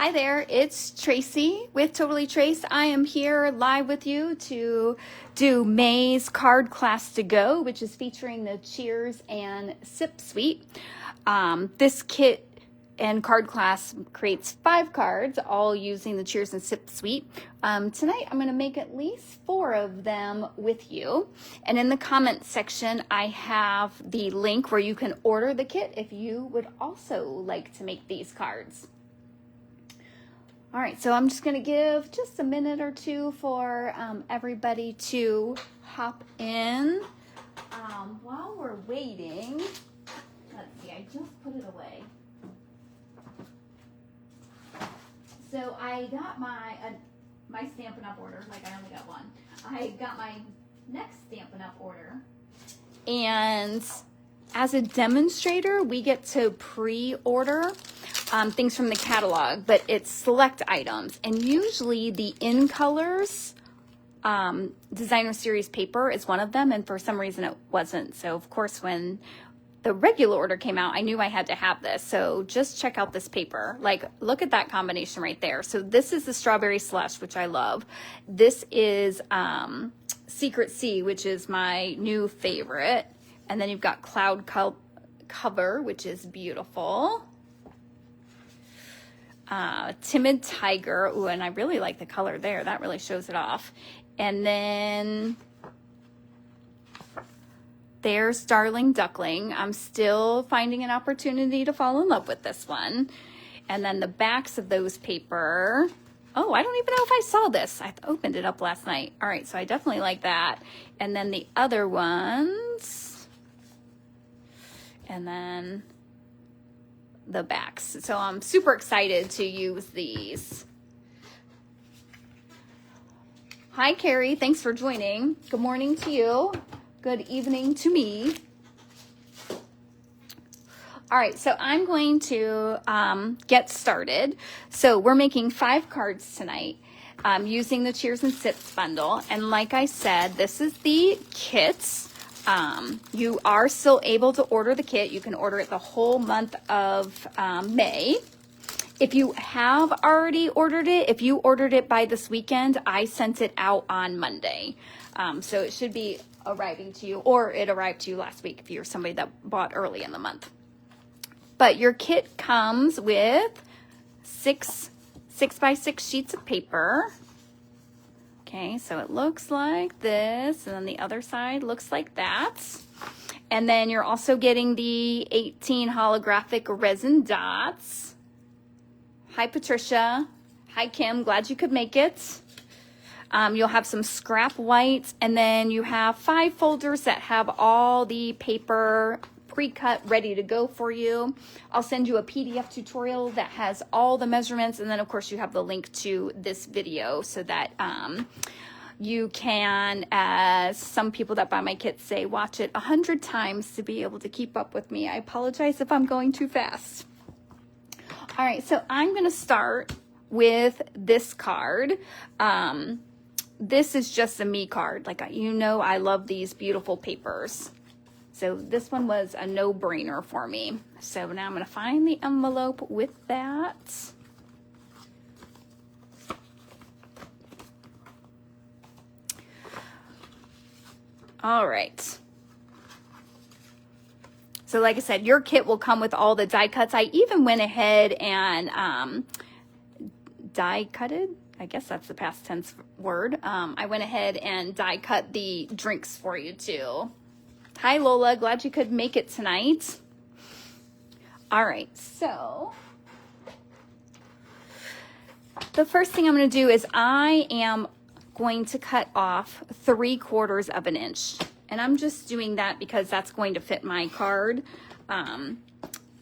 Hi there, it's Tracy with TotallyTraced. I am here live with you to do May's card class to go, which is featuring the Cheers and Sip suite. This kit and card class creates 5 cards, all using the Cheers and Sip suite. Tonight I'm going to make at least 4 of them with you. And in the comment section, I have the link where you can order the kit if you would also like to make these cards. All right, so I'm just going to give just a minute or two for everybody to hop in. While we're waiting, let's see, I just put it away. So I got my Stampin' Up! Order, like I only got one. I got my next Stampin' Up! Order. And as a demonstrator, we get to pre-order things from the catalog, but it's select items. And usually the In Colors designer series paper is one of them, and for some reason it wasn't. So of course when the regular order came out, I knew I had to have this. So just check out this paper. Like, look at that combination right there. So this is the Strawberry Slush, which I love. This is Secret Sea, which is my new favorite. And then you've got Cloud Cover, which is beautiful. Timid Tiger. Ooh, and I really like the color there. That really shows it off. And then there's Darling Duckling. I'm still finding an opportunity to fall in love with this one. And then the backs of those paper. Oh, I don't even know if I saw this. I opened it up last night. All right, so I definitely like that. And then the other ones. And then the backs. So I'm super excited to use these. Hi, Carrie. Thanks for joining. Good morning to you. Good evening to me. All right, so I'm going to get started. So we're making 5 cards tonight using the Cheers and Sips bundle. And like I said, this is the kits. You are still able to order the kit. You can order it the whole month of May. If you have already ordered it, if you ordered it by this weekend, I sent it out on Monday. So it should be arriving to you, or it arrived to you last week if you're somebody that bought early in the month. But your kit comes with 6 by 6 sheets of paper. Okay, so it looks like this, and then the other side looks like that. And then you're also getting the 18 holographic resin dots. Hi, Patricia. Hi, Kim. Glad you could make it. You'll have some scrap white, and then you have 5 folders that have all the paper pre-cut ready to go for you. I'll send you a PDF tutorial that has all the measurements, and then of course you have the link to this video so that you can, as some people that buy my kits say, watch it 100 times to be able to keep up with me. I apologize if I'm going too fast. All right, so I'm going to start with this card. This is just a me card. Like, you know, I love these beautiful papers. So this one was a no-brainer for me. So now I'm going to find the envelope with that. All right. So like I said, your kit will come with all the die cuts. I even went ahead and die cutted. I guess that's the past tense word. I went ahead and die cut the drinks for you too. Hi, Lola. Glad you could make it tonight. All right, so the first thing I'm going to do is I am going to cut off 3/4 of an inch. And I'm just doing that because that's going to fit my card.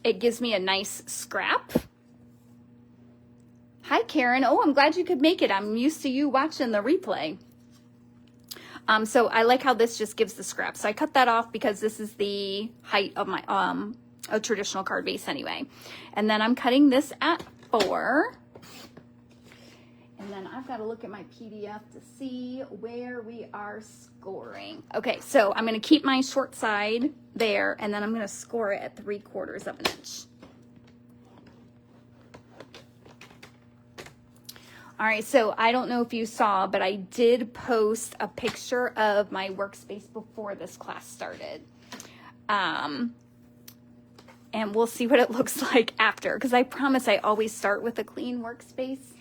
It gives me a nice scrap. Hi, Karen. Oh, I'm glad you could make it. I'm used to you watching the replay. So I like how this just gives the scrap. So I cut that off because this is the height of my a traditional card base anyway. And then I'm cutting this at 4. And then I've got to look at my PDF to see where we are scoring. Okay, so I'm going to keep my short side there, and then I'm going to score it at 3/4 of an inch. All right, so I don't know if you saw, but I did post a picture of my workspace before this class started. And we'll see what it looks like after, because I promise I always start with a clean workspace.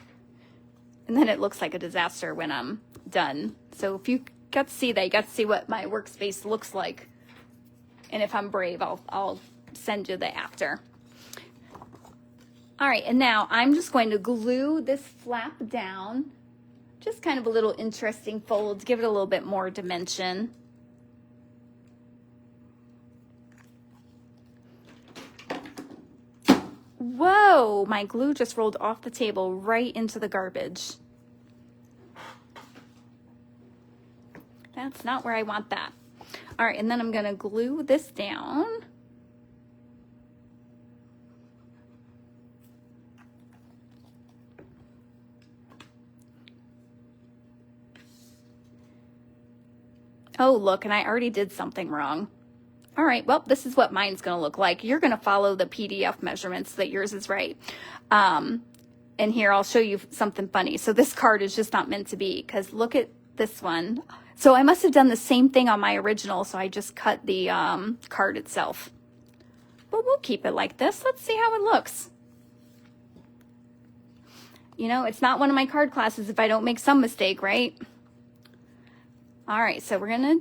And then it looks like a disaster when I'm done. So if you got to see that, you got to see what my workspace looks like. And if I'm brave, I'll send you the after. All right, and now I'm just going to glue this flap down. Just kind of a little interesting fold, give it a little bit more dimension. Whoa, my glue just rolled off the table right into the garbage. That's not where I want that. All right, and then I'm gonna glue this down. Oh, look, and I already did something wrong. All right, well, this is what mine's gonna look like. You're gonna follow the PDF measurements so that yours is right. And here, I'll show you something funny. So this card is just not meant to be, because look at this one. So I must have done the same thing on my original, so I just cut the card itself. But we'll keep it like this. Let's see how it looks. You know, it's not one of my card classes if I don't make some mistake, right? All right, so we're gonna,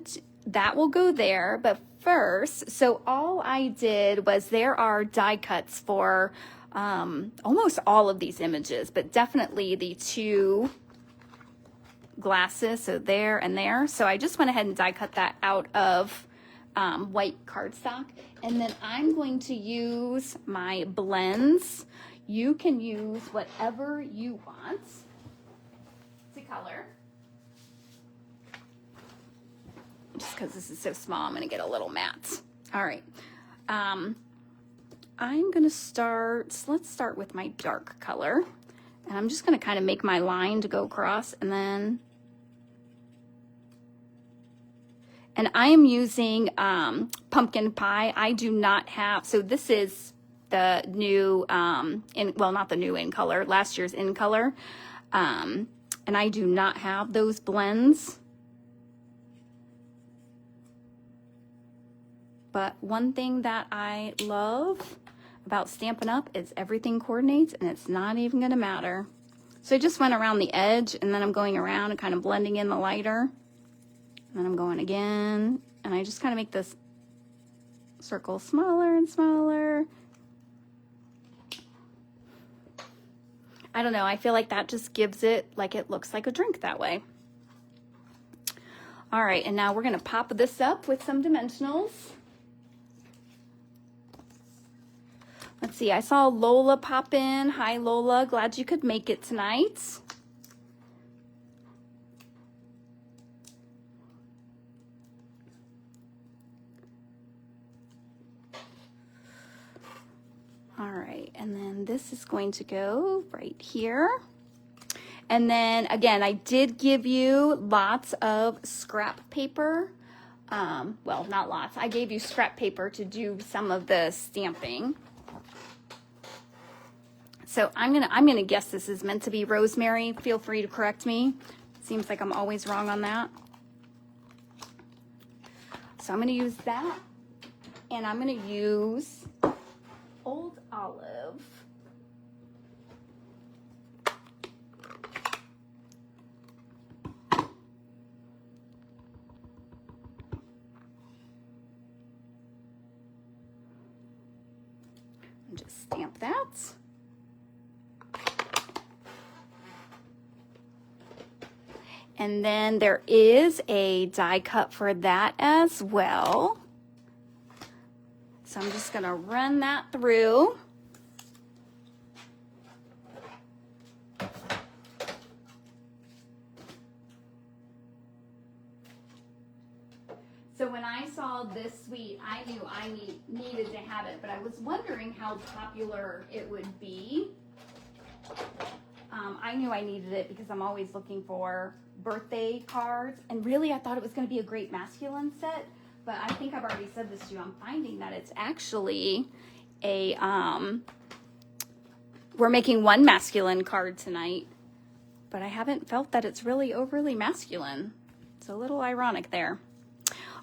that will go there, but first, so all I did was there are die cuts for almost all of these images, but definitely the two glasses, so there and there. So I just went ahead and die cut that out of white cardstock. And then I'm going to use my blends. You can use whatever you want to color. Just because this is so small, I'm going to get a little matte. All right. I'm going to start, let's start with my dark color. And I'm just going to kind of make my line to go across, and then, and I am using pumpkin pie. I do not have, so this is the new, well, not the new in color, last year's in color. And I do not have those blends. But one thing that I love about Stampin' Up! Is everything coordinates, and it's not even gonna matter. So I just went around the edge, and then I'm going around and kind of blending in the lighter. And then I'm going again, and I just kind of make this circle smaller and smaller. I don't know, I feel like that just gives it, like it looks like a drink that way. All right, and now we're gonna pop this up with some dimensionals. Let's see, I saw Lola pop in. Hi, Lola. Glad you could make it tonight. All right, and then this is going to go right here. And then, again, I did give you lots of scrap paper. Well, not lots. I gave you scrap paper to do some of the stamping. So I'm gonna guess this is meant to be rosemary. Feel free to correct me. Seems like I'm always wrong on that. So I'm gonna use that, and I'm gonna use Old Olive. And just stamp that. And then there is a die cut for that as well. So I'm just gonna run that through. So when I saw this suite, I knew I needed to have it, but I was wondering how popular it would be. I knew I needed it because I'm always looking for birthday cards, and really I thought it was going to be a great masculine set, but I think I've already said this to you. I'm finding that it's actually a, we're making one masculine card tonight, but I haven't felt that it's really overly masculine. It's a little ironic there.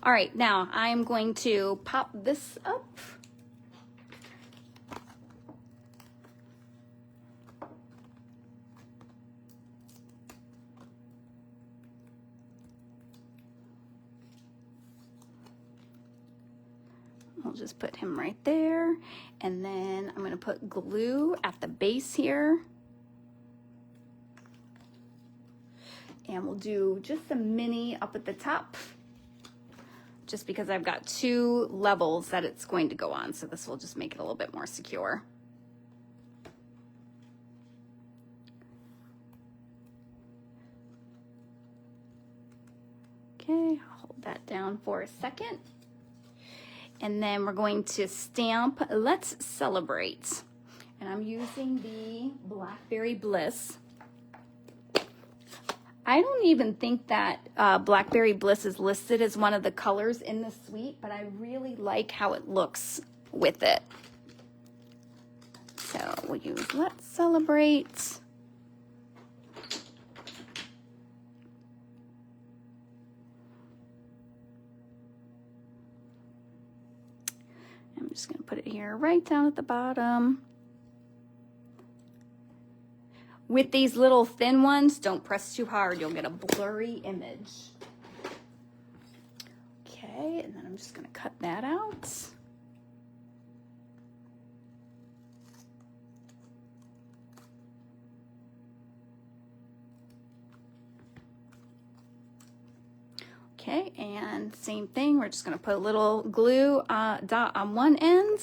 All right, now I'm going to pop this up. I'll just put him right there. And then I'm going to put glue at the base here. And we'll do just a mini up at the top, just because I've got 2 levels that it's going to go on. So this will just make it a little bit more secure. Okay, I'll hold that down for a second. And then we're going to stamp Let's Celebrate. And I'm using the Blackberry Bliss. I don't even think that Blackberry Bliss is listed as one of the colors in the suite, but I really like how it looks with it. So we'll use Let's Celebrate. I'm just going to put it here right down at the bottom. With these little thin ones, don't press too hard. You'll get a blurry image. Okay, and then I'm just going to cut that out. Okay, and same thing. We're just going to put a little glue dot on one end.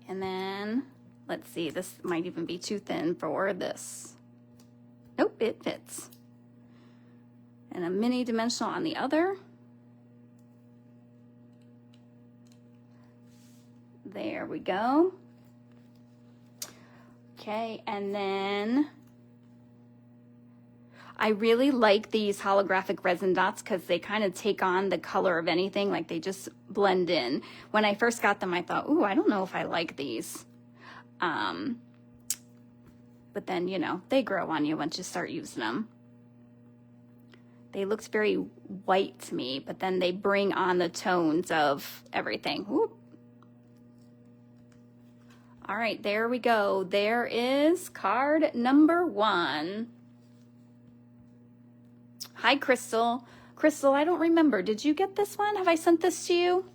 And then, let's see, this might even be too thin for this. Nope, it fits. And a mini dimensional on the other. There we go. Okay, and then I really like these holographic resin dots because they kind of take on the color of anything, like they just blend in. When I first got them, I thought, ooh, I don't know if I like these. But then, you know, they grow on you once you start using them. They looked very white to me, but then they bring on the tones of everything. Whoop. All right, there we go. There is card number 1. Hi, Crystal. Crystal, I don't remember. Did you get this one? Have I sent this to you?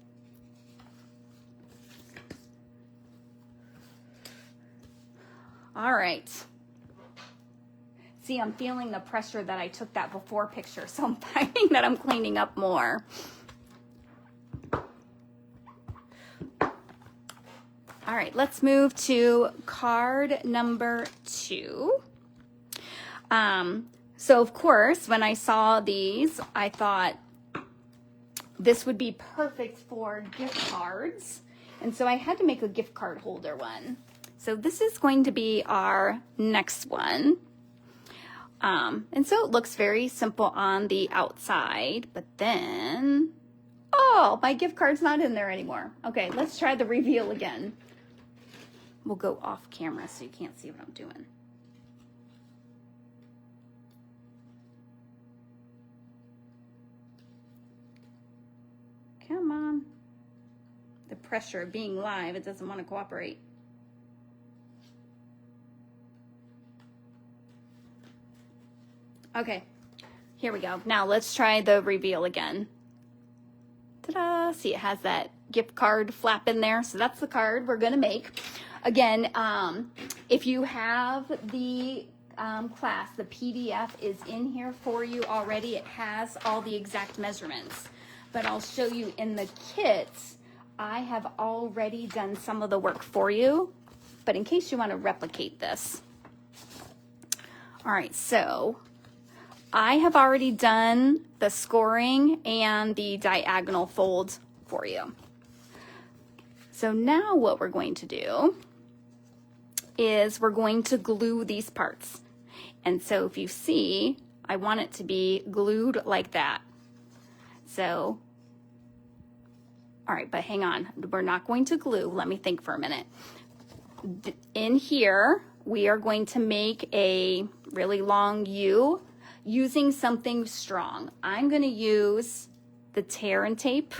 All right. See, I'm feeling the pressure that I took that before picture, so I'm finding that I'm cleaning up more. All right, let's move to card number 2. So of course, when I saw these, I thought this would be perfect for gift cards. And so I had to make a gift card holder one. So this is going to be our next one. And so it looks very simple on the outside, but then, oh, my gift card's not in there anymore. Okay, let's try the reveal again. We'll go off camera so you can't see what I'm doing. Come on. The pressure of being live, it doesn't want to cooperate. Okay, here we go. Now let's try the reveal again. Ta-da! See, it has that gift card flap in there. So that's the card we're going to make. Again, if you have the class, the PDF is in here for you already. It has all the exact measurements. But I'll show you in the kits, I have already done some of the work for you. But in case you want to replicate this. All right, so I have already done the scoring and the diagonal fold for you. So now what we're going to do is we're going to glue these parts. And so if you see, I want it to be glued like that. So, all right, but hang on. We're not going to glue. Let me think for a minute. In here, we are going to make a really long U using something strong. I'm going to use the tear and tape.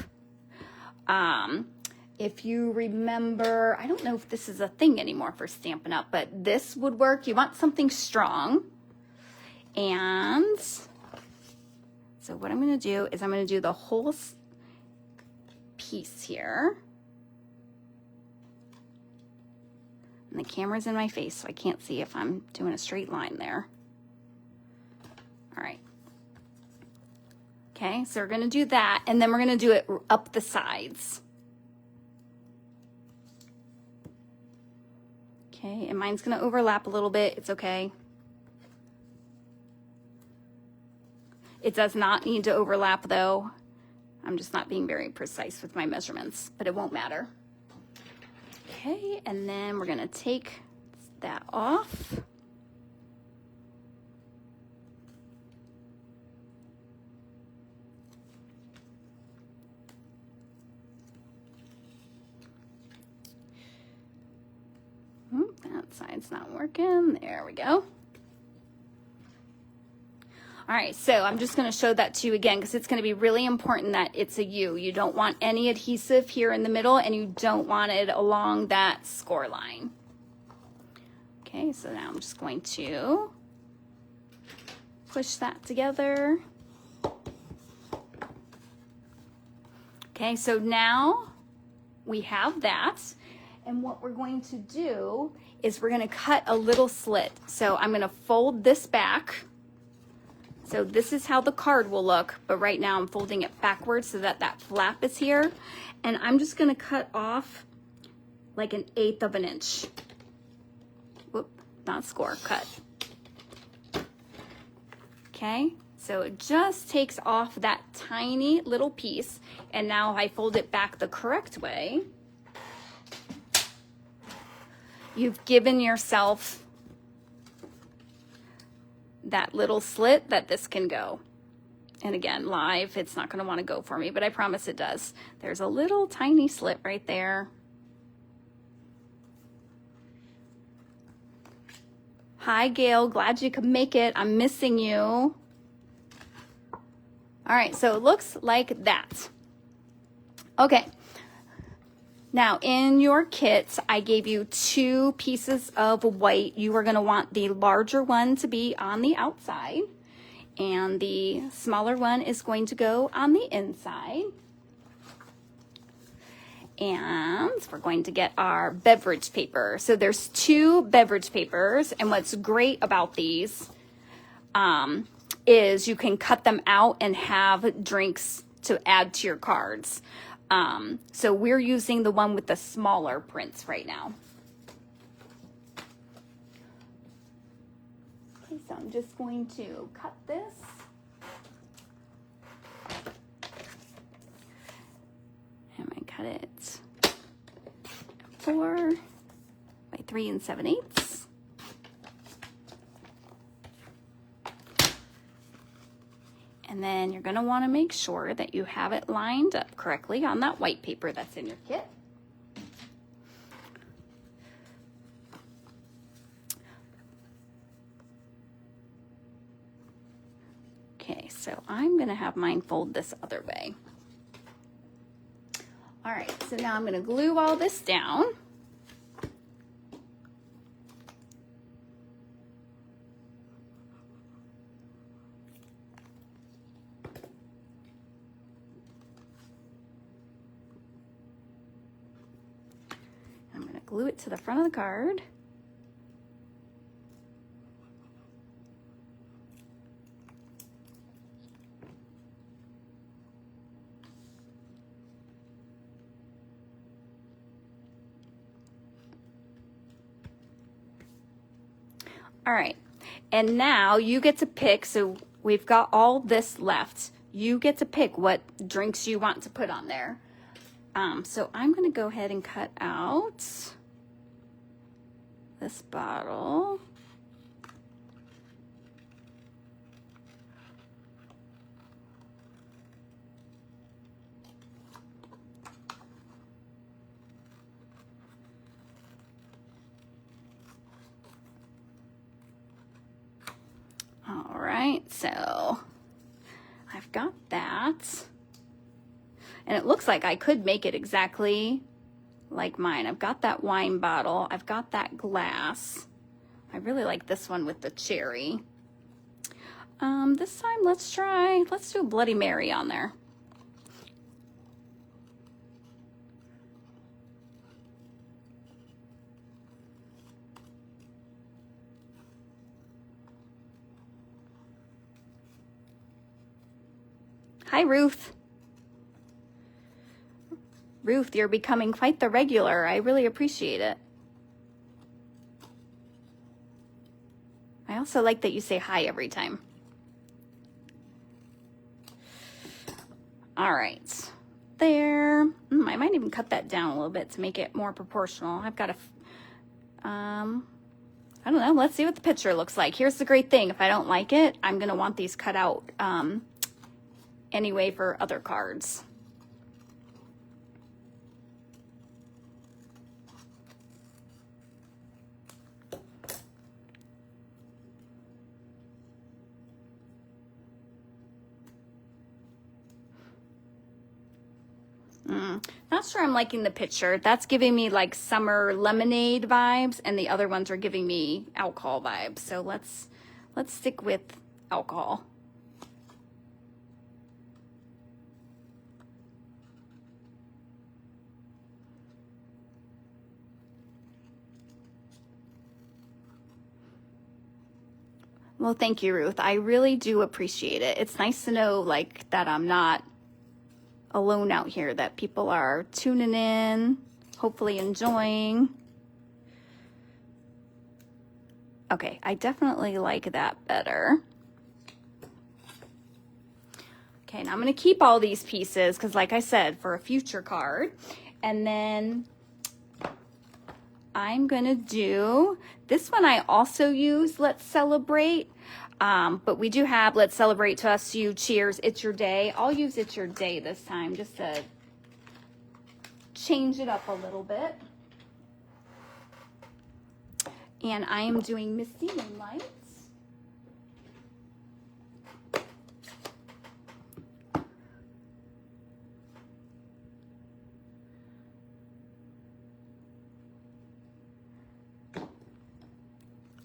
If you remember, I don't know if this is a thing anymore for Stampin' Up, but this would work. You want something strong. And so what I'm going to do is I'm going to do the whole piece here. And the camera's in my face, so I can't see if I'm doing a straight line there. All right. Okay, so we're going to do that, and then we're going to do it up the sides. Okay, and mine's going to overlap a little bit. It's okay. It does not need to overlap, though. I'm just not being very precise with my measurements, but it won't matter. Okay, and then we're going to take that off. That side's not working. There we go. All right, so I'm just going to show that to you again because it's going to be really important that it's a U. You don't want any adhesive here in the middle, and you don't want it along that score line. Okay, so now I'm just going to push that together. Okay, so now we have that. And what we're going to do is we're going to cut a little slit. So I'm going to fold this back. So this is how the card will look, but right now I'm folding it backwards so that that flap is here. And I'm just going to cut off like 1/8 of an inch. Whoop, not score, cut. Okay, so it just takes off that tiny little piece. And now I fold it back the correct way. You've given yourself that little slit that this can go. And again, live, it's not going to want to go for me, but I promise it does. There's a little tiny slit right there. Hi, Gail. Glad you could make it. I'm missing you. All right, so it looks like that. Okay. Now, in your kits, I gave you 2 pieces of white. You are going to want the larger one to be on the outside, and the smaller one is going to go on the inside. And we're going to get our beverage paper. So there's 2 beverage papers, and what's great about these is you can cut them out and have drinks to add to your cards. So we're using the one with the smaller prints right now. Okay, so I'm just going to cut this. I'm going to cut it 4 by 3 7/8. And then you're going to want to make sure that you have it lined up correctly on that white paper that's in your kit. Okay, so I'm going to have mine fold this other way. All right, so now I'm going to glue all this down. Glue it to the front of the card. All right, and now you get to pick, so we've got all this left. You get to pick what drinks you want to put on there. So I'm going to go ahead and cut out this bottle. so I've got that. And it looks like I could make it exactly like mine. I've got that wine bottle. I've got that glass. I really like this one with the cherry. This time let's do a Bloody Mary on there. Hi, Ruth. Ruth, you're becoming quite the regular. I really appreciate it. I also like that you say hi every time. All right, there. I might even cut that down a little bit to make it more proportional. I've got a, I don't know. Let's see what the picture looks like. Here's the great thing. If I don't like it, I'm going to want these cut out anyway for other cards. Not sure I'm liking the picture. That's giving me like summer lemonade vibes, and the other ones are giving me alcohol vibes. So let's stick with alcohol. Well, thank you, Ruth. I really do appreciate it. It's nice to know like that I'm not alone out here, that people are tuning in, hopefully enjoying. Okay, I definitely like that better. Okay, now I'm going to keep all these pieces because, like I said, for a future card. And then I'm going to do this one. I also use Let's Celebrate. But we do have Let's Celebrate to Us, You, Cheers, It's Your Day. I'll use It's Your Day this time just to change it up a little bit. And I am doing Misty Moonlights.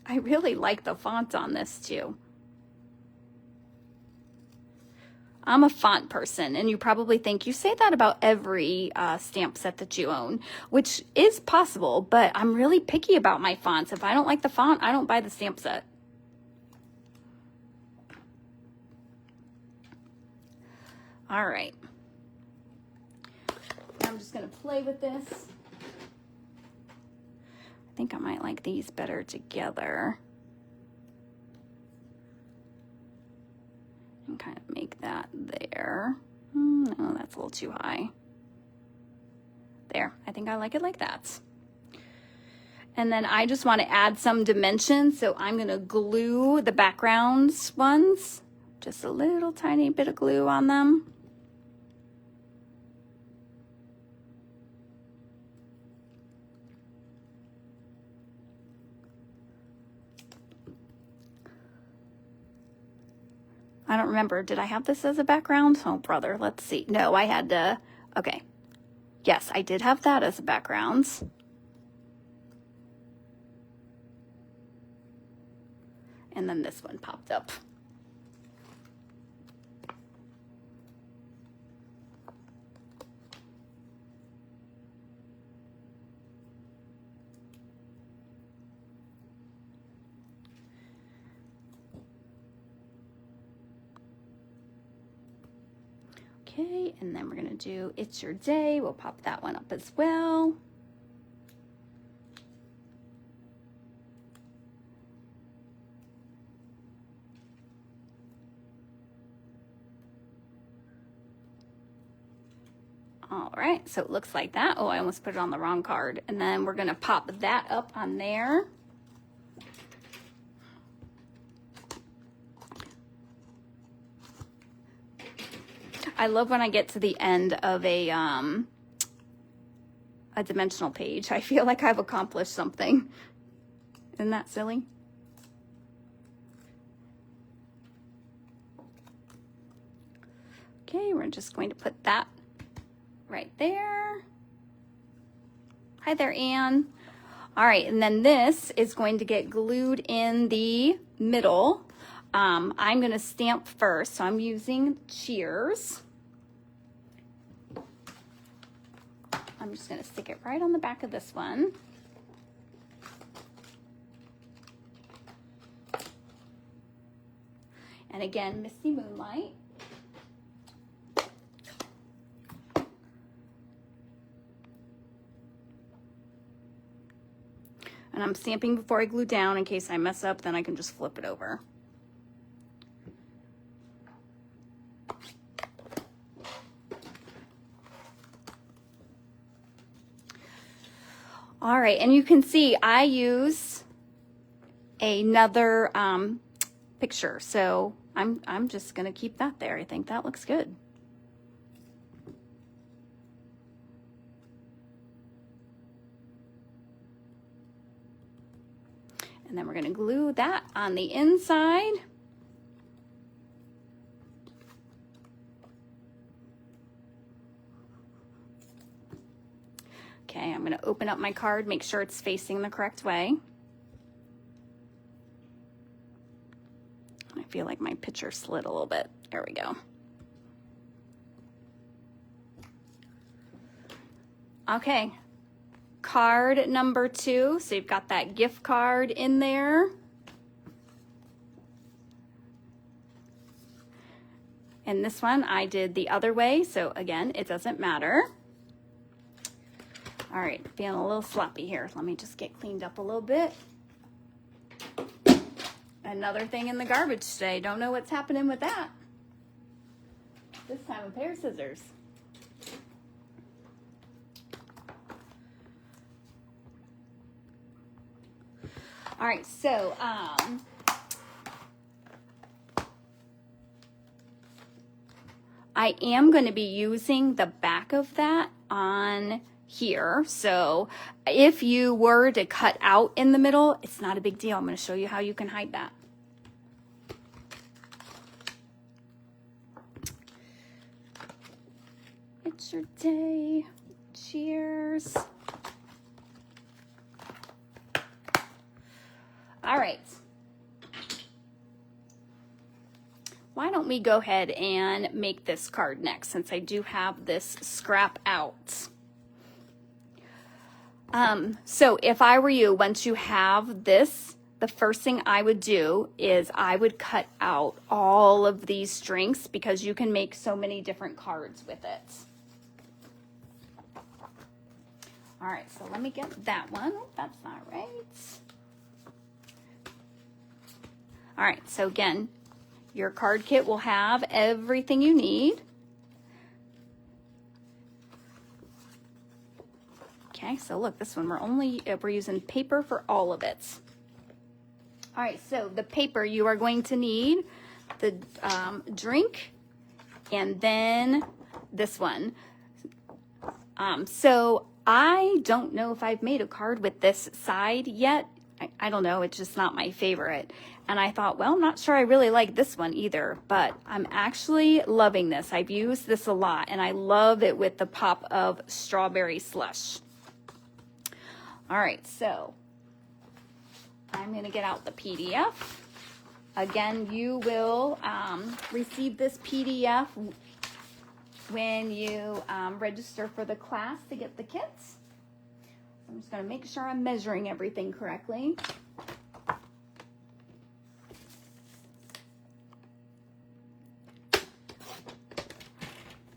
I really like the font on this too. I'm a font person, and you probably think you say that about every stamp set that you own, which is possible, but I'm really picky about my fonts. If I don't like the font, I don't buy the stamp set. All right. Now I'm just going to play with this. I think I might like these better together. And kind of make that there. No, that's a little too high. There, I think I like it like that. And then I just want to add some dimension, so I'm going to glue the backgrounds ones. Just a little tiny bit of glue on them. I don't remember. Did I have this as a background? Oh, brother. Let's see. No, I had to. Okay. Yes, I did have that as a background. And then this one popped up. Okay, and then we're going to do It's Your Day. We'll pop that one up as well. All right, so it looks like that. Oh, I almost put it on the wrong card. And then we're going to pop that up on there. I love when I get to the end of a dimensional page. I feel like I've accomplished something. Isn't that silly? Okay, we're just going to put that right there. Hi there, Anne. All right, and then this is going to get glued in the middle. I'm going to stamp first, so I'm using Cheers. I'm just going to stick it right on the back of this one. And again, Misty Moonlight. And I'm stamping before I glue down in case I mess up, then I can just flip it over. All right, and you can see I use another picture, so I'm just gonna keep that there. I think that looks good. And then we're going to glue that on the inside. Okay, I'm going to open up my card, make sure it's facing the correct way. I feel like my picture slid a little bit. There we go. Okay. Card number 2, so you've got that gift card in there. And this one I did the other way, so again, it doesn't matter. All right, feeling a little sloppy here. Let me just get cleaned up a little bit. Another thing in the garbage today. Don't know what's happening with that. This time a pair of scissors. All right, so I am going to be using the back of that on here. So if you were to cut out in the middle, it's not a big deal. I'm going to show you how you can hide that. It's your day. Cheers. All right. Why don't we go ahead and make this card next, since I do have this scrap out. So if I were you, once you have this, the first thing I would do is I would cut out all of these strings because you can make so many different cards with it. All right, so let me get that one. Oh, that's not right. All right, so again, your card kit will have everything you need. Okay, so look, this one we're using paper for all of it. All right, so the paper, you are going to need the drink and then this one. So I don't know if I've made a card with this side yet. I don't know, it's just not my favorite. And I thought, well, I'm not sure I really like this one either, but I'm actually loving this. I've used this a lot, and I love it with the pop of strawberry slush. All right, so I'm going to get out the PDF. Again, you will receive this PDF when you register for the class to get the kits. I'm just going to make sure I'm measuring everything correctly.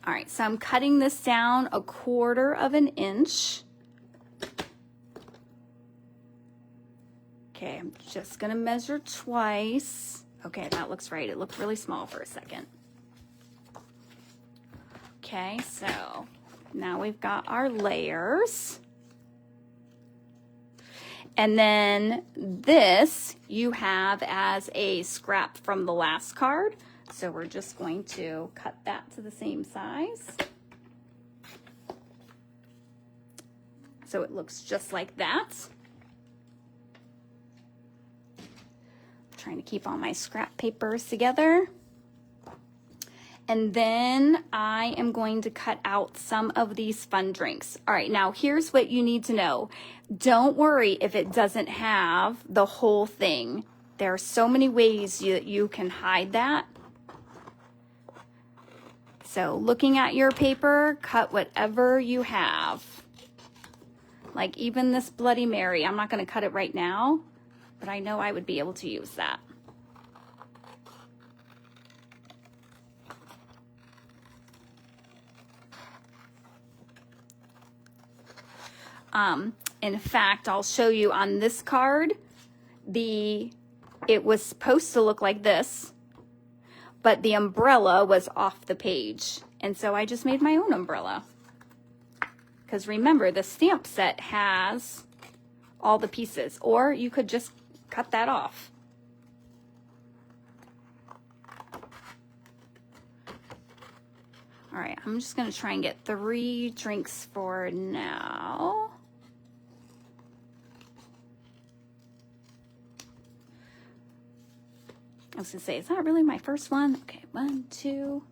All right, so I'm cutting this down 1/4 of an inch. Okay, I'm just going to measure twice. Okay, that looks right. It looked really small for a second. Okay, so now we've got our layers. And then this you have as a scrap from the last card. So we're just going to cut that to the same size. So it looks just like that. I'm trying to keep all my scrap papers together. And then I am going to cut out some of these fun drinks. All right, now here's what you need to know. Don't worry if it doesn't have the whole thing. There are so many ways you can hide that. So looking at your paper, cut whatever you have. Like even this Bloody Mary, I'm not going to cut it right now, but I know I would be able to use that. In fact, I'll show you on this card, it was supposed to look like this, but the umbrella was off the page. And so I just made my own umbrella. Because remember, the stamp set has all the pieces, or you could just cut that off. All right, I'm just going to try and get 3 drinks for now. I was going to say, is that really my first one? Okay, 1, 2.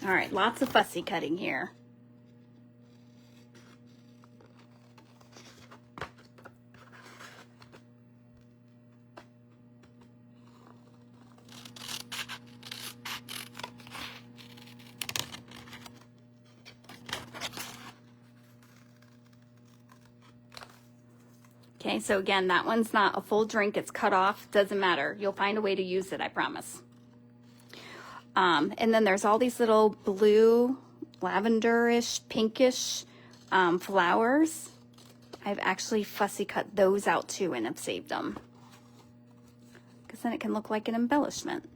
All right, lots of fussy cutting here. Okay, so again, that one's not a full drink. It's cut off. Doesn't matter. You'll find a way to use it, I promise. And then there's all these little blue, lavenderish, pinkish flowers. I've actually fussy cut those out too and have saved them. Because then it can look like an embellishment.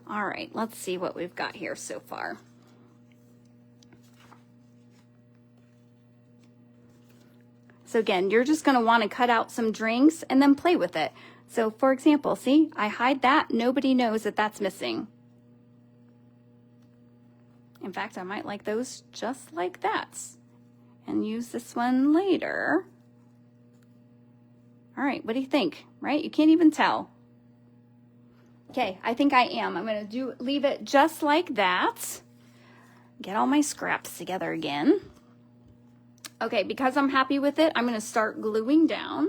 All right, let's see what we've got here so far. So again, you're just going to want to cut out some drinks and then play with it. So for example, see, I hide that. Nobody knows that that's missing. In fact, I might like those just like that and use this one later. All right, what do you think? Right? You can't even tell. Okay, I think I am. I'm going to leave it just like that. Get all my scraps together again. Okay, because I'm happy with it, I'm going to start gluing down.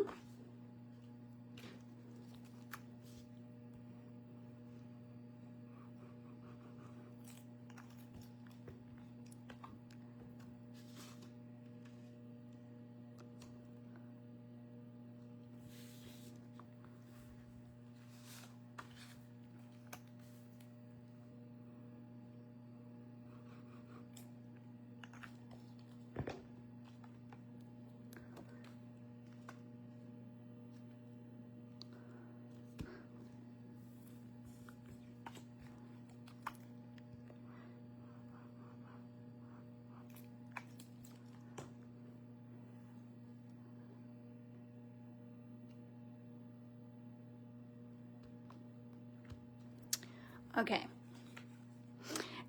Okay.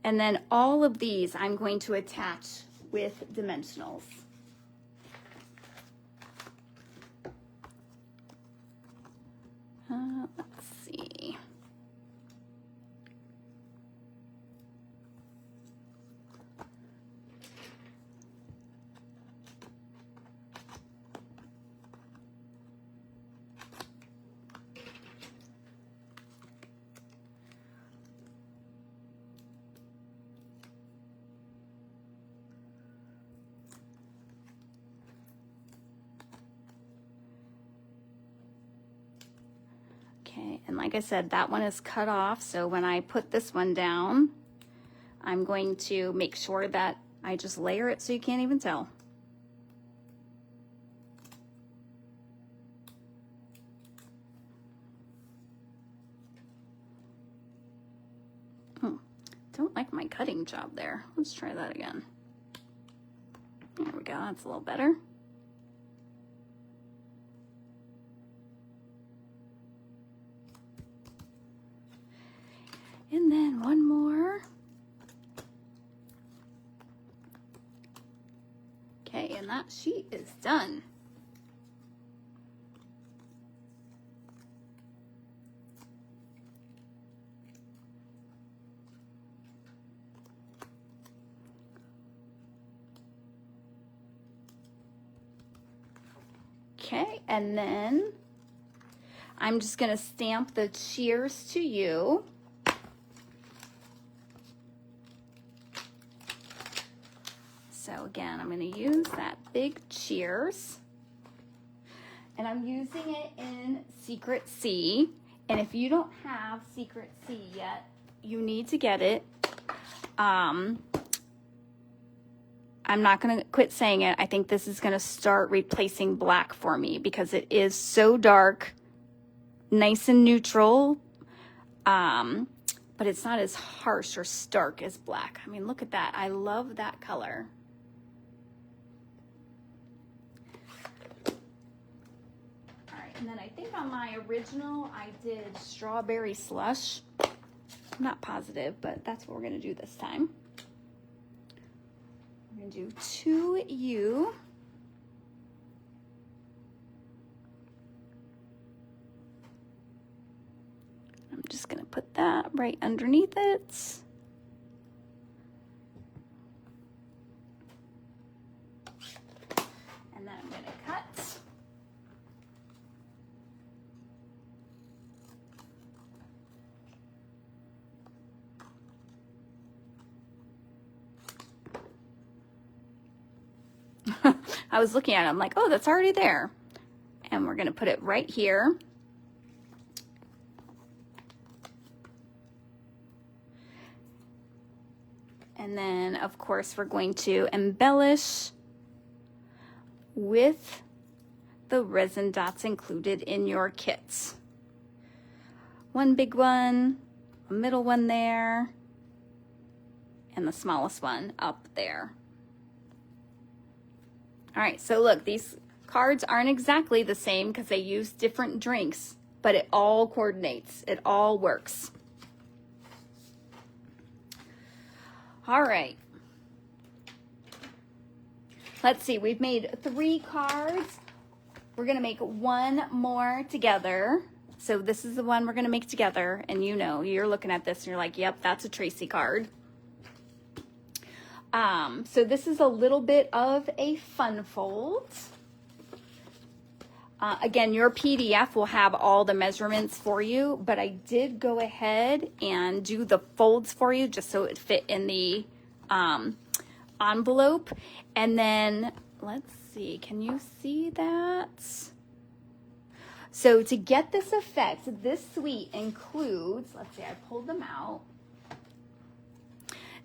And then all of these I'm going to attach with dimensionals. Let's see. Okay, and like I said, that one is cut off, so when I put this one down, I'm going to make sure that I just layer it so you can't even tell. Don't like my cutting job there. Let's try that again. There we go, that's a little better. And then one more. Okay, and that sheet is done. Okay, and then I'm just gonna stamp the cheers to you. So again, I'm going to use that big cheers, and I'm using it in Secret C. And if you don't have Secret C yet, you need to get it. I'm not going to quit saying it. I think this is going to start replacing black for me because it is so dark, nice and neutral, but it's not as harsh or stark as black. I mean, look at that. I love that color. And then I think on my original, I did strawberry slush. I'm not positive, but that's what we're gonna do this time. We're gonna do 2U. I'm just gonna put that right underneath it. And then I'm gonna cut. I was looking at it, I'm like, oh, that's already there. And we're gonna put it right here. And then, of course, we're going to embellish with the resin dots included in your kits. One big one, a middle one there, and the smallest one up there. All right, so look, these cards aren't exactly the same because they use different drinks, but it all coordinates. It all works. All right. Let's see, we've made 3 cards. We're gonna make one more together. So this is the one we're gonna make together, and you know, you're looking at this and you're like, yep, that's a Tracy card. So this is a little bit of a fun fold. Again, your PDF will have all the measurements for you, but I did go ahead and do the folds for you just so it fit in the envelope. And then, let's see, can you see that? So to get this effect, this suite includes, let's see, I pulled them out.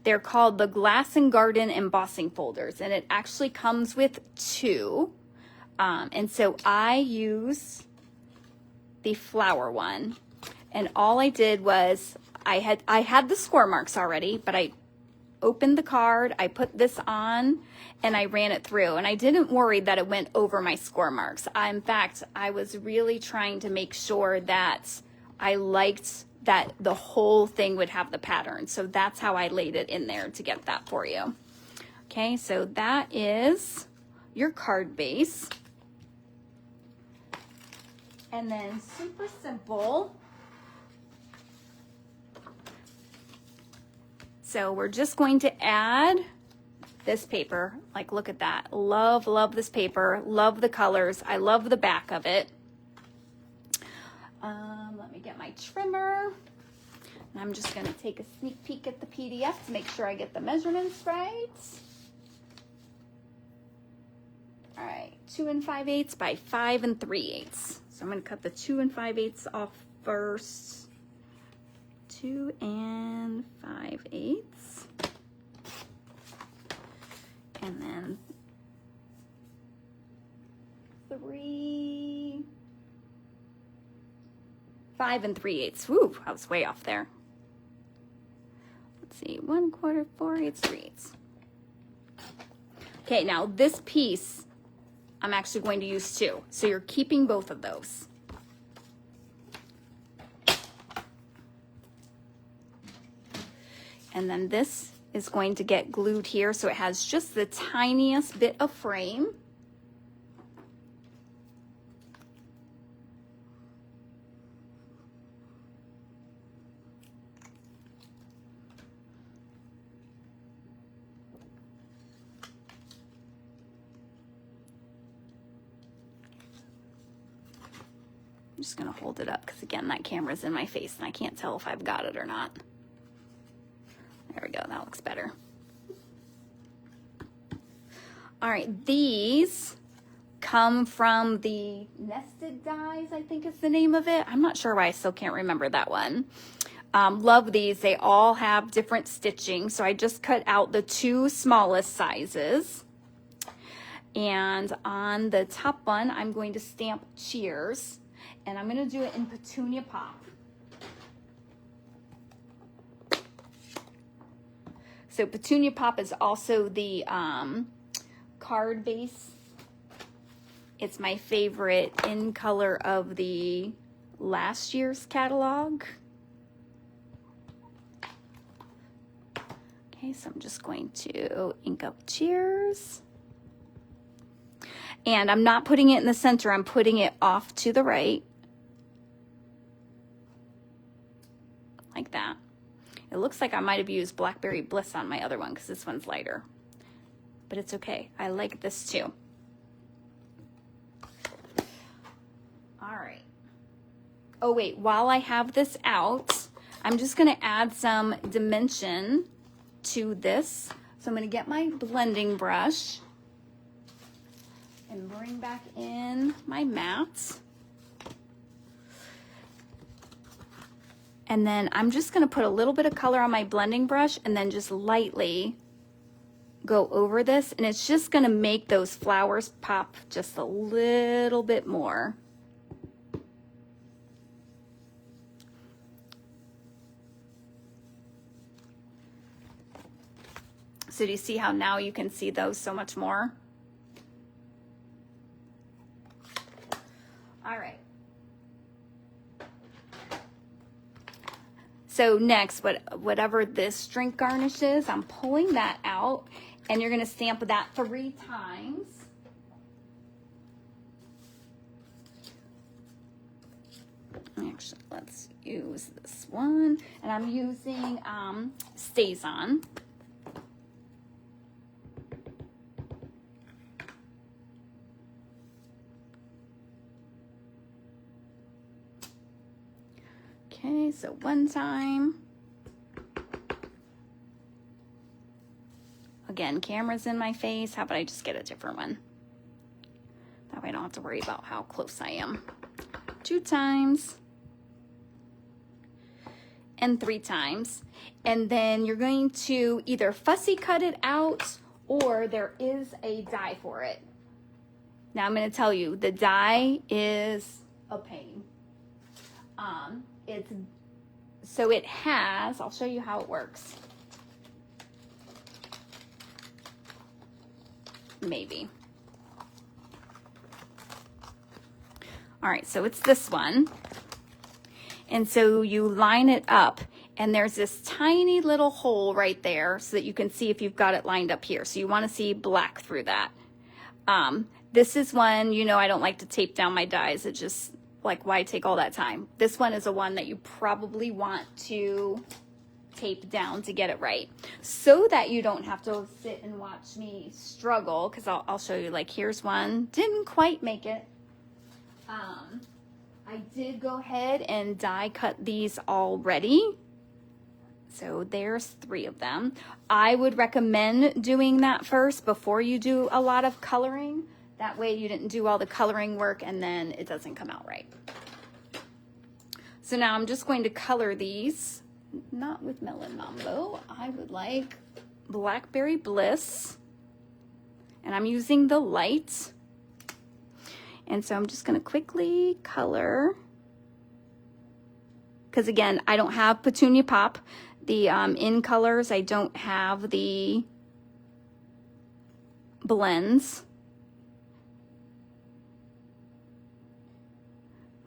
They're called the Glass and Garden embossing folders, and it actually comes with 2. And so I use the flower one, and all I did was I had the score marks already, but I opened the card, I put this on, and I ran it through, and I didn't worry that it went over my score marks. In fact, I was really trying to make sure that I liked that the whole thing would have the pattern. So that's how I laid it in there to get that for you. Okay, so that is your card base. And then super simple. So we're just going to add this paper. Like, look at that. Love, love this paper. Love the colors. I love the back of it. Let me get my trimmer. And I'm just going to take a sneak peek at the PDF to make sure I get the measurements right. All right, 2 5/8 by 5 3/8. So I'm going to cut the 2 5/8 off first 2 5/8, and then 5 3/8. Woo, I was way off there. Let's see, 1/4, 4/8, 3/8. Okay, now this piece, I'm actually going to use 2. So you're keeping both of those. And then this is going to get glued here, so it has just the tiniest bit of frame. I'm just gonna hold it up because again, that camera's in my face and I can't tell if I've got it or not. There we go, that looks better. All right, these come from the Nested Dies, I think is the name of it. I'm not sure why I still can't remember that one. Love these, they all have different stitching. So I just cut out the 2 smallest sizes. And on the top one, I'm going to stamp Cheers. And I'm gonna do it in Petunia Pop. So Petunia Pop is also the card base. It's my favorite in color of the last year's catalog. Okay, so I'm just going to ink up Cheers. And I'm not putting it in the center, I'm putting it off to the right. Like that. It looks like I might have used Blackberry Bliss on my other one because this one's lighter. But it's okay. I like this too. All right. Oh wait, while I have this out, I'm just going to add some dimension to this. So I'm going to get my blending brush and bring back in my mats. And then I'm just gonna put a little bit of color on my blending brush and then just lightly go over this. And it's just gonna make those flowers pop just a little bit more. So do you see how now you can see those so much more? All right. So next, whatever this drink garnish is, I'm pulling that out and you're gonna stamp that 3 times. Actually, let's use this one. And I'm using Stays On. Okay, so 1 time. Again, camera's in my face. How about I just get a different one? That way I don't have to worry about how close I am. 2 times. And 3 times. And then you're going to either fussy cut it out or there is a die for it. Now I'm going to tell you, the die is a pain. So it has, I'll show you how it works. Maybe. All right, so it's this one. And so you line it up and there's this tiny little hole right there so that you can see if you've got it lined up here. So you want to see black through that. This is one, you know, I don't like to tape down my dies. It just, like, why take all that time? This one is a one that you probably want to tape down to get it right so that you don't have to sit and watch me struggle, because I'll show you. Like, here's one, didn't quite make it. I did go ahead and die cut these already, so there's 3 of them. I would recommend doing that first before you do a lot of coloring. That way you didn't do all the coloring work and then it doesn't come out right. So now I'm just going to color these, not with Melon Mambo. I would like Blackberry Bliss, and I'm using the light. And so I'm just going to quickly color, because again, I don't have Petunia Pop. The in colors, I don't have the blends.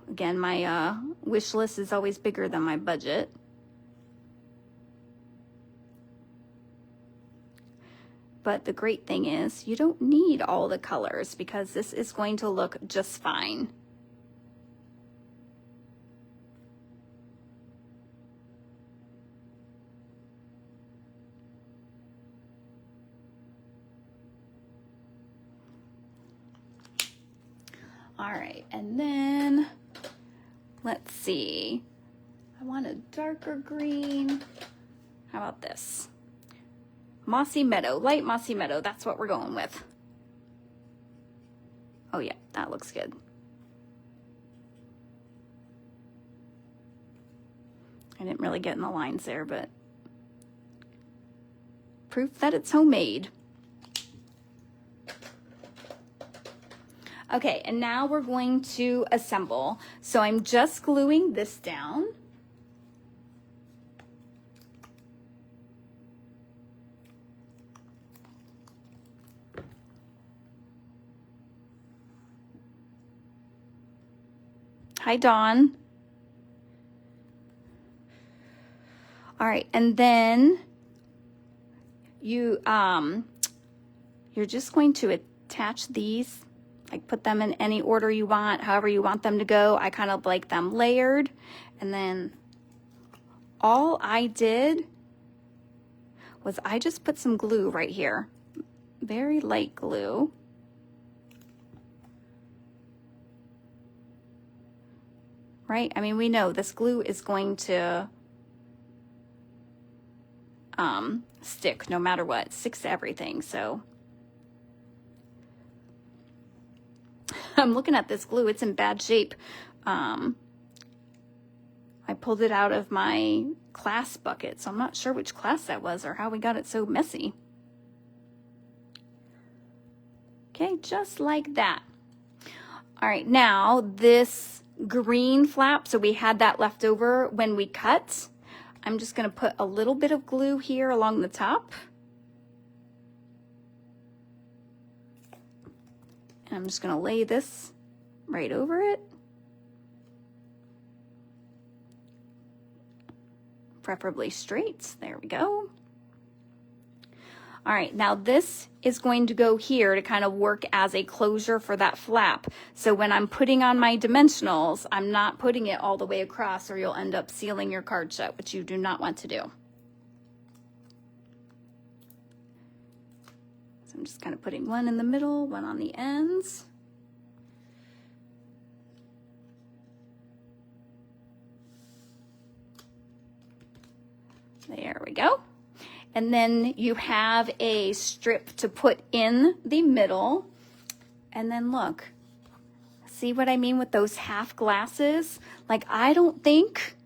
Again, my wish list is always bigger than my budget. But the great thing is you don't need all the colors because this is going to look just fine. All right, and then let's see. I want a darker green. How about this? Mossy Meadow, light Mossy Meadow. That's what we're going with. Oh yeah, that looks good. I didn't really get in the lines there, but proof that it's homemade. Okay, and now we're going to assemble. So I'm just gluing this down. Hi, Dawn. All right, and then you're just going to attach these, like put them in any order you want, however you want them to go. I kind of like them layered. And then all I did was I just put some glue right here, very light glue. Right? I mean, we know this glue is going to stick no matter what. It sticks to everything. So I'm looking at this glue. It's in bad shape. I pulled it out of my class bucket, so I'm not sure which class that was or how we got it so messy. Okay, just like that. All right, now this green flap, so we had that left over when we cut. I'm just going to put a little bit of glue here along the top. And I'm just going to lay this right over it. Preferably straight. There we go. All right, now this is going to go here to kind of work as a closure for that flap. So when I'm putting on my dimensionals, I'm not putting it all the way across or you'll end up sealing your card shut, which you do not want to do. So I'm just kind of putting one in the middle, one on the ends. There we go. And then you have a strip to put in the middle. And then look, see what I mean with those half glasses? Like, I don't think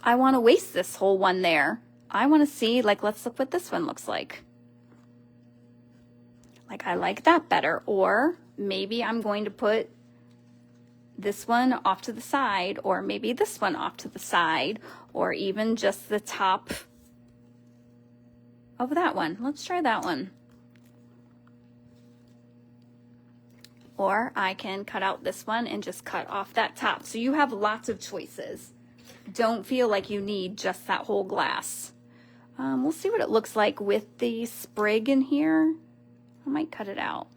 I want to waste this whole one there. I want to see, like, let's look what this one looks like. Like, I like that better. Or maybe I'm going to put this one off to the side, or maybe this one off to the side, or even just the top of that one. Let's try that one. Or I can cut out this one and just cut off that top. So you have lots of choices. Don't feel like you need just that whole glass. We'll see what it looks like with the sprig in here. I might cut it out.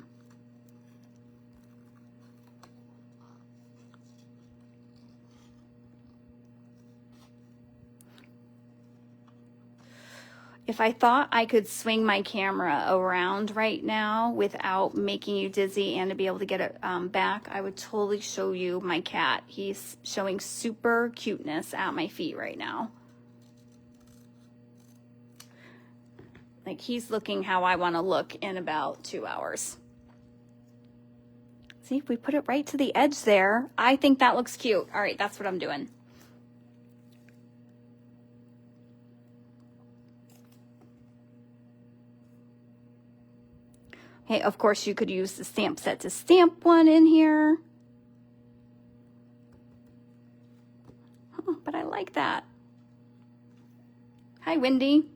If I thought I could swing my camera around right now without making you dizzy and to be able to get it back, I would totally show you my cat. He's showing super cuteness at my feet right now. Like, he's looking how I want to look in about 2 hours. See, if we put it right to the edge there, I think that looks cute. All right, that's what I'm doing. Okay, of course you could use the stamp set to stamp one in here. Oh, but I like that. Hi, Wendy.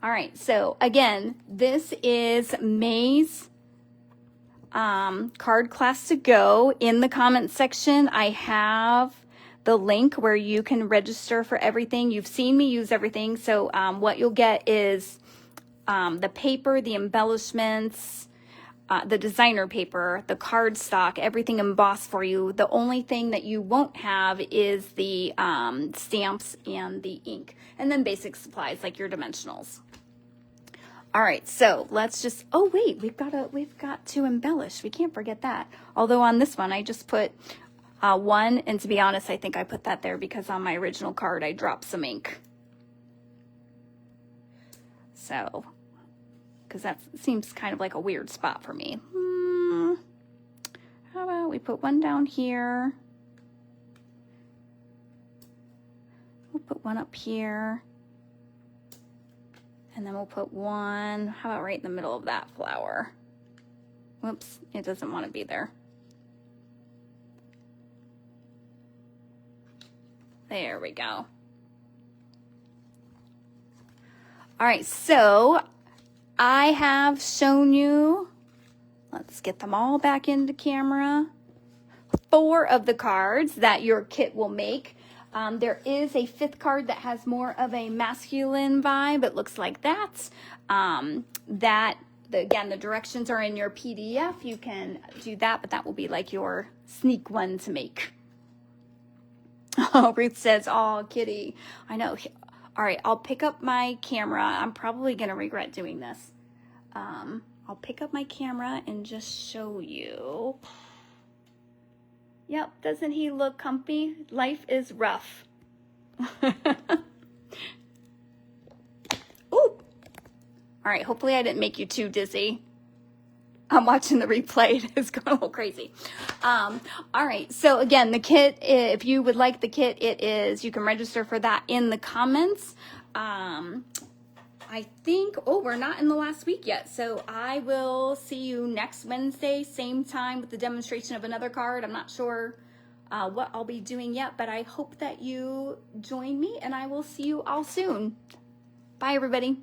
All right, so again, this is May's card class to go. In the comments section, I have the link where you can register for everything. You've seen me use everything, so what you'll get is the paper, the embellishments, the designer paper, the card stock, everything embossed for you. The only thing that you won't have is the stamps and the ink, and then basic supplies like your dimensionals. All right, so let's just, oh wait, we've got to embellish. We can't forget that. Although on this one, I just put one, and to be honest, I think I put that there because on my original card, I dropped some ink. So, because that seems kind of like a weird spot for me. How about we put one down here? We'll put one up here. And then we'll put one, how about right in the middle of that flower? Whoops, it doesn't want to be there. There we go. All right, so I have shown you, let's get them all back into camera, 4 of the cards that your kit will make. There is a 5th card that has more of a masculine vibe. It looks like that. Again, the directions are in your PDF. You can do that, but that will be like your sneak one to make. Oh, Ruth says, oh, kitty. I know. All right, I'll pick up my camera. I'm probably going to regret doing this. I'll pick up my camera and just show you. Yep, doesn't he look comfy? Life is rough. Ooh. All right, hopefully I didn't make you too dizzy. I'm watching the replay. It's going a little crazy. All right, so again, the kit, if you would like the kit, you can register for that in the comments. I think, we're not in the last week yet, so I will see you next Wednesday, same time with the demonstration of another card. I'm not sure what I'll be doing yet, but I hope that you join me, and I will see you all soon. Bye, everybody.